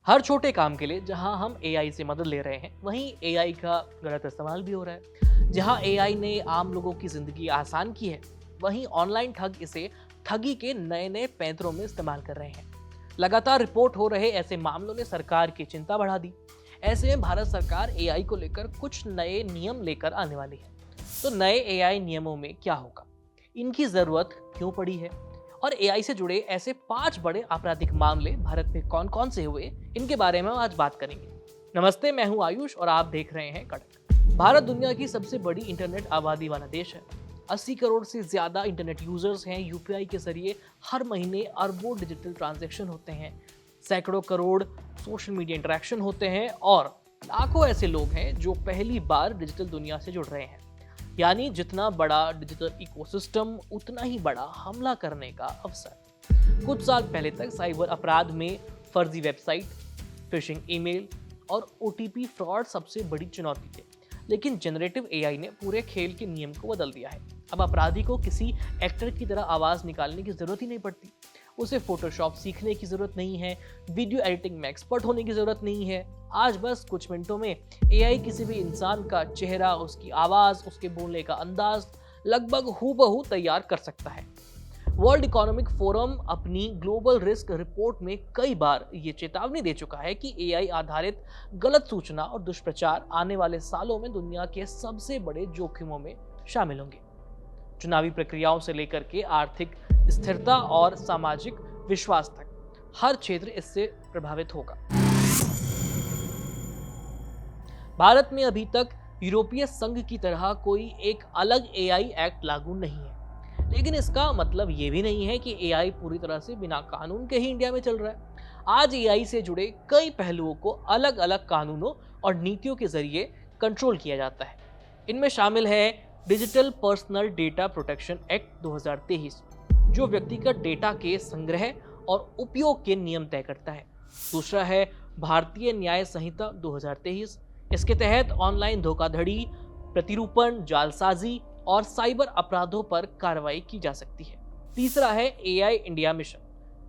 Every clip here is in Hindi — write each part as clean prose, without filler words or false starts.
हर छोटे काम के लिए जहां हम एआई से मदद ले रहे हैं, वहीं एआई का गलत इस्तेमाल भी हो रहा है। जहां एआई ने आम लोगों की जिंदगी आसान की है, वहीं ऑनलाइन ठग इसे ठगी के नए नए पैंतरों में इस्तेमाल कर रहे हैं। लगातार रिपोर्ट हो रहे ऐसे मामलों ने सरकार की चिंता बढ़ा दी। ऐसे में भारत सरकार एआई को लेकर कुछ नए नियम लेकर आने वाली है। तो नए एआई नियमों में क्या होगा, इनकी जरूरत क्यों पड़ी है, और एआई से जुड़े ऐसे 5 बड़े आपराधिक मामले भारत में कौन कौन से हुए, इनके बारे में आज बात करेंगे। नमस्ते, मैं हूं आयुष और आप देख रहे हैं कड़क। भारत दुनिया की सबसे बड़ी इंटरनेट आबादी वाला देश है। 80 करोड़ से ज्यादा इंटरनेट यूजर्स हैं। यूपीआई के जरिए हर महीने अरबों डिजिटल ट्रांजैक्शन होते हैं, सैकड़ों करोड़ सोशल मीडिया इंटरेक्शन होते हैं और लाखों ऐसे लोग हैं जो पहली बार डिजिटल दुनिया से जुड़ रहे हैं। यानी जितना बड़ा डिजिटल इकोसिस्टम, उतना ही बड़ा हमला करने का अवसर। कुछ साल पहले तक साइबर अपराध में फर्जी वेबसाइट, फिशिंग ईमेल और ओटीपी फ्रॉड सबसे बड़ी चुनौती थे। लेकिन जनरेटिव एआई ने पूरे खेल के नियम को बदल दिया है। अब अपराधी को किसी एक्टर की तरह आवाज निकालने की जरूरत ही नहीं पड़ती। उसे फोटोशॉप सीखने की जरूरत नहीं है, वीडियो एडिटिंग में एक्सपर्ट होने की जरूरत नहीं है। आज बस कुछ मिनटों में एआई किसी भी इंसान का चेहरा, उसकी आवाज, उसके बोलने का अंदाज लगभग हूबहू तैयार कर सकता है। वर्ल्ड इकोनॉमिक फोरम अपनी ग्लोबल रिस्क रिपोर्ट में कई बार ये चेतावनी दे चुका है कि एआई आधारित गलत सूचना और दुष्प्रचार आने वाले सालों में दुनिया के सबसे बड़े जोखिमों में शामिल होंगे। चुनावी प्रक्रियाओं से लेकर के आर्थिक स्थिरता और सामाजिक विश्वास तक हर क्षेत्र इससे प्रभावित होगा। भारत में अभी तक यूरोपीय संघ की तरह कोई एक अलग एआई एक्ट लागू नहीं है, लेकिन इसका मतलब ये भी नहीं है कि एआई पूरी तरह से बिना कानून के ही इंडिया में चल रहा है। आज एआई से जुड़े कई पहलुओं को अलग अलग कानूनों और नीतियों के जरिए कंट्रोल किया जाता है। इनमें शामिल है digital personal data protection act 2023, जो व्यक्तिगत डेटा के संग्रह और उपयोग के नियम तय करता है। दूसरा है भारतीय न्याय संहिता 2023। इसके तहत ऑनलाइन धोखाधड़ी, प्रतिरूपण, जालसाजी और साइबर अपराधों पर कार्रवाई की जा सकती है। तीसरा है एआई इंडिया मिशन,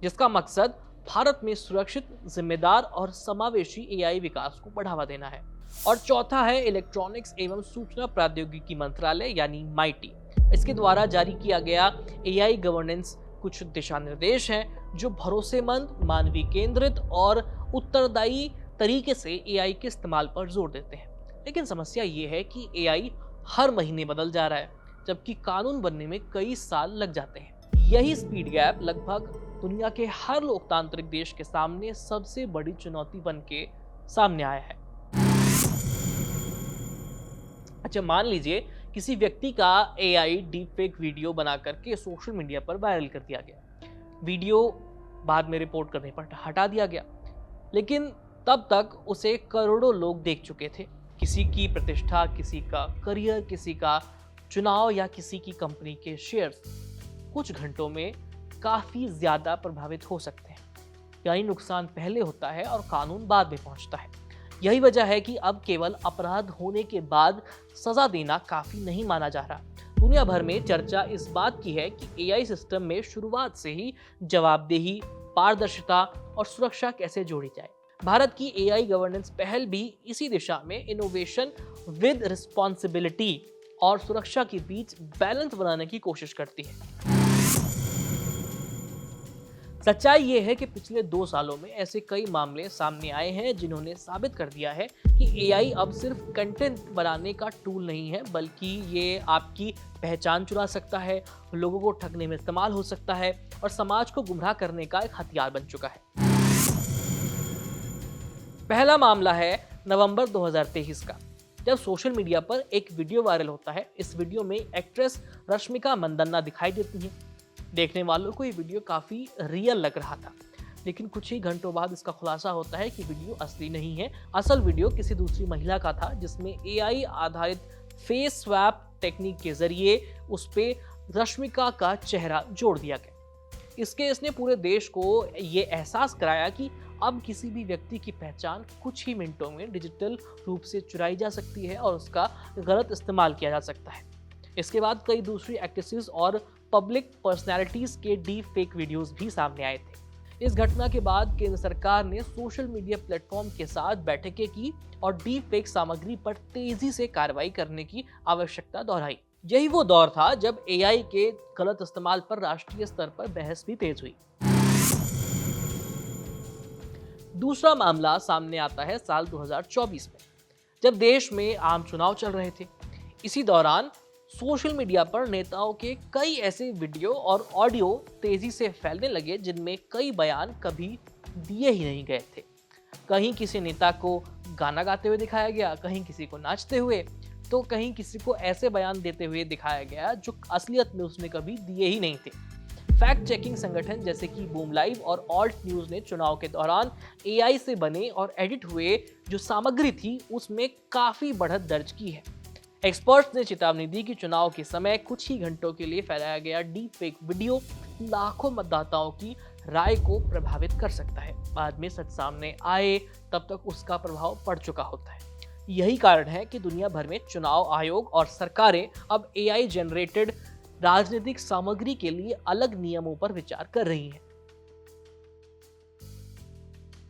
जिसका मकसद भारत में सुरक्षित, जिम्मेदार और समावेशी एआई विकास को बढ़ावा देना है। और चौथा है इलेक्ट्रॉनिक्स एवं सूचना प्रौद्योगिकी मंत्रालय यानी माइटी। इसके द्वारा जारी किया गया एआई गवर्नेंस कुछ दिशा निर्देश हैं जो भरोसेमंद, मानवीय केंद्रित और उत्तरदायी तरीके से एआई के इस्तेमाल पर जोर देते हैं। लेकिन समस्या ये है कि एआई हर महीने बदल जा रहा है, जबकि कानून बनने में कई साल लग जाते हैं। यही स्पीड गैप लगभग दुनिया के हर लोकतांत्रिक देश के सामने सबसे बड़ी चुनौती बन के सामने आया है। अच्छा, मान लीजिए किसी व्यक्ति का एआई डीप फेक वीडियो बना करके सोशल मीडिया पर वायरल कर दिया गया। वीडियो बाद में रिपोर्ट करने पर हटा दिया गया, लेकिन तब तक उसे करोड़ों लोग देख चुके थे। किसी की प्रतिष्ठा, किसी का करियर, किसी का चुनाव या किसी की कंपनी के शेयर्स कुछ घंटों में काफी ज्यादा प्रभावित हो सकते हैं। यानी नुकसान पहले होता है और कानून बाद में पहुंचता है। यही वजह है कि अब केवल अपराध होने के बाद सजा देना काफी नहीं माना जा रहा। दुनिया भर में चर्चा इस बात की है कि एआई सिस्टम में शुरुआत से ही जवाबदेही, पारदर्शिता और सुरक्षा कैसे जोड़ी जाए। भारत की एआई गवर्नेंस पहल भी इसी दिशा में इनोवेशन विद रिस्पॉन्सिबिलिटी और सुरक्षा के बीच बैलेंस बनाने की कोशिश करती है। सच्चाई ये है कि पिछले 2 सालों में ऐसे कई मामले सामने आए हैं जिन्होंने साबित कर दिया है कि एआई अब सिर्फ कंटेंट बनाने का टूल नहीं है, बल्कि ये आपकी पहचान चुरा सकता है, लोगों को ठगने में इस्तेमाल हो सकता है और समाज को गुमराह करने का एक हथियार बन चुका है। पहला मामला है नवंबर 2023 का, जब सोशल मीडिया पर एक वीडियो वायरल होता है। इस वीडियो में एक्ट्रेस रश्मिका मंदान्ना दिखाई देती हैं। देखने वालों को ये वीडियो काफी रियल लग रहा था, लेकिन कुछ ही घंटों बाद इसका खुलासा होता है कि वीडियो असली नहीं है। असल वीडियो किसी दूसरी महिला का था, जिसमें एआई आधारित फेस स्वैप टेक्निक के जरिए उस पे रश्मिका का चेहरा जोड़ दिया गया। इस केस ने पूरे देश को ये एहसास कराया कि अब किसी भी व्यक्ति की पहचान कुछ ही मिनटों में डिजिटल रूप से चुराई जा सकती है और उसका गलत इस्तेमाल किया जा सकता है। इसके बाद कई दूसरी एक्ट्रेसेस और पब्लिक पर्सनैलिटीज के डीप फेक वीडियोस भी सामने आए थे। इस घटना के बाद केंद्र सरकार ने सोशल मीडिया प्लेटफॉर्म के साथ बैठकें की और डीप फेक सामग्री पर तेजी से कार्रवाई करने की आवश्यकता दोहराई। यही वो दौर था जब एआई के गलत इस्तेमाल पर राष्ट्रीय स्तर पर बहस भी तेज हुई। दूसरा मामला सामने आता है साल 2024 में, जब देश में आम चुनाव चल रहे थे। इसी दौरान सोशल मीडिया पर नेताओं के कई ऐसे वीडियो और ऑडियो तेजी से फैलने लगे जिनमें कई बयान कभी दिए ही नहीं गए थे। कहीं किसी नेता को गाना गाते हुए दिखाया गया, कहीं किसी को नाचते हुए, तो कहीं किसी को ऐसे बयान देते हुए दिखाया गया जो असलियत में उसने कभी दिए ही नहीं थे। फैक्ट चेकिंग संगठन जैसे कि बूम लाइव और ऑल्ट न्यूज ने चुनाव के दौरान एआई से बने और एडिट हुए जो सामग्री थी उसमें काफी बढ़त दर्ज की है। एक्सपर्ट्स ने चेतावनी दी कि चुनाव के समय कुछ ही घंटों के लिए फैलाया गया डीप फेक वीडियो लाखों मतदाताओं की राय को प्रभावित कर सकता है। बाद में सच सामने आए तब तक उसका प्रभाव पड़ चुका होता है। यही कारण है कि दुनिया भर में चुनाव आयोग और सरकारें अब एआई जनरेटेड राजनीतिक सामग्री के लिए अलग नियमों पर विचार कर रही हैं।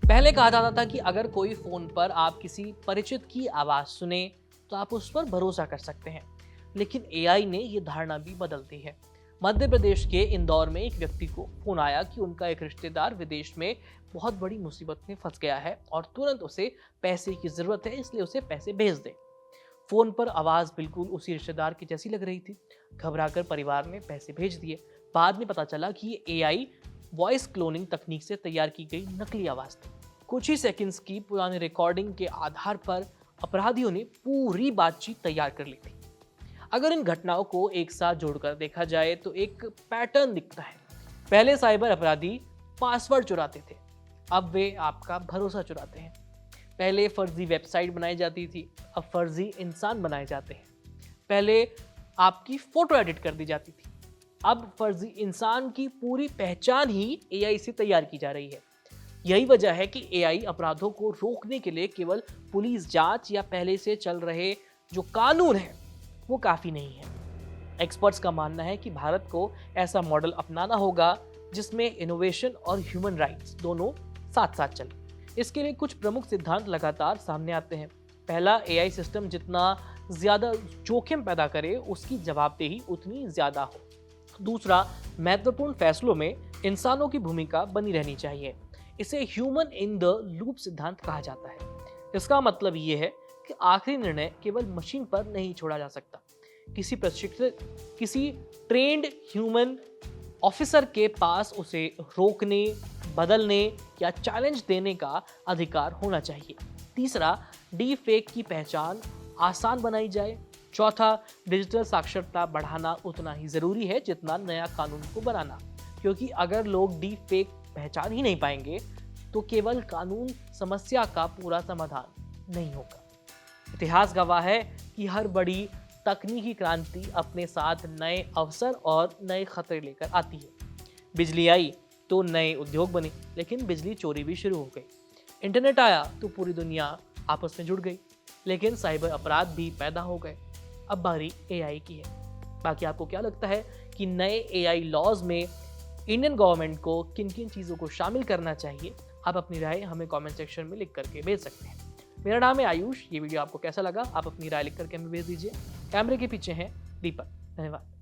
पहले कहा जाता था कि अगर कोई फोन पर आप किसी परिचित की आवाज सुने तो आप उस पर भरोसा कर सकते हैं, लेकिन एआई ने यह धारणा भी बदल दी है। मध्य प्रदेश के इंदौर में एक व्यक्ति को फोन आया कि उनका एक रिश्तेदार विदेश में बहुत बड़ी मुसीबत में फंस गया है और तुरंत उसे पैसे की जरूरत है, इसलिए उसे पैसे भेज दे। फोन पर आवाज बिल्कुल उसी रिश्तेदार की जैसी लग रही थी। घबराकर परिवार ने पैसे भेज दिए। बाद में पता चला कि ये एआई वॉइस क्लोनिंग तकनीक से तैयार की गई नकली आवाज थी। कुछ ही सेकंड्स की पुरानी रिकॉर्डिंग के आधार पर अपराधियों ने पूरी बातचीत तैयार कर ली थी। अगर इन घटनाओं को एक साथ जोड़कर देखा जाए तो एक पैटर्न दिखता है। पहले साइबर अपराधी पासवर्ड चुराते थे, अब वे आपका भरोसा चुराते हैं। पहले फर्जी वेबसाइट बनाई जाती थी, अब फर्जी इंसान बनाए जाते हैं। पहले आपकी फोटो एडिट कर दी जाती थी, अब फर्जी इंसान की पूरी पहचान ही एआई से तैयार की जा रही है। यही वजह है कि एआई अपराधों को रोकने के लिए केवल पुलिस जांच या पहले से चल रहे जो कानून है वो काफी नहीं है। एक्सपर्ट्स का मानना है कि भारत को ऐसा मॉडल अपनाना होगा जिसमें इनोवेशन और ह्यूमन राइट्स दोनों साथ साथ चले। इसके लिए कुछ प्रमुख सिद्धांत लगातार सामने आते हैं। पहला, एआई सिस्टम जितना ज्यादा जोखिम पैदा करे उसकी जवाबदेही उतनी ज्यादा हो। दूसरा, महत्वपूर्ण फैसलों में इंसानों की भूमिका बनी रहनी चाहिए। इसे ह्यूमन इन द लूप सिद्धांत कहा जाता है। इसका मतलब ये है कि आखिरी निर्णय केवल मशीन पर नहीं छोड़ा जा सकता। किसी प्रशिक्षित, किसी ट्रेंड ह्यूमन ऑफिसर के पास उसे रोकने, बदलने या चैलेंज देने का अधिकार होना चाहिए। तीसरा, डीप फेक की पहचान आसान बनाई जाए। चौथा, डिजिटल साक्षरता बढ़ाना उतना ही जरूरी है जितना नया कानून को बनाना, क्योंकि अगर लोग डीप फेक पहचान ही नहीं पाएंगे तो केवल कानून समस्या का पूरा समाधान नहीं होगा। इतिहास गवाह है कि हर बड़ी तकनीकी क्रांति अपने साथ नए अवसर और नए खतरे लेकर आती है। बिजली आई तो नए उद्योग बने, लेकिन बिजली चोरी भी शुरू हो गई। इंटरनेट आया तो पूरी दुनिया आपस में जुड़ गई, लेकिन साइबर अपराध भी पैदा हो गए। अब बारी एआई की है। बाकी आपको क्या लगता है कि नए एआई लॉज में इंडियन गवर्नमेंट को किन किन चीज़ों को शामिल करना चाहिए? आप अपनी राय हमें कमेंट सेक्शन में लिख करके भेज सकते हैं। मेरा नाम है आयुष। ये वीडियो आपको कैसा लगा आप अपनी राय लिख करके हमें भेज दीजिए। कैमरे के पीछे हैं दीपक। धन्यवाद।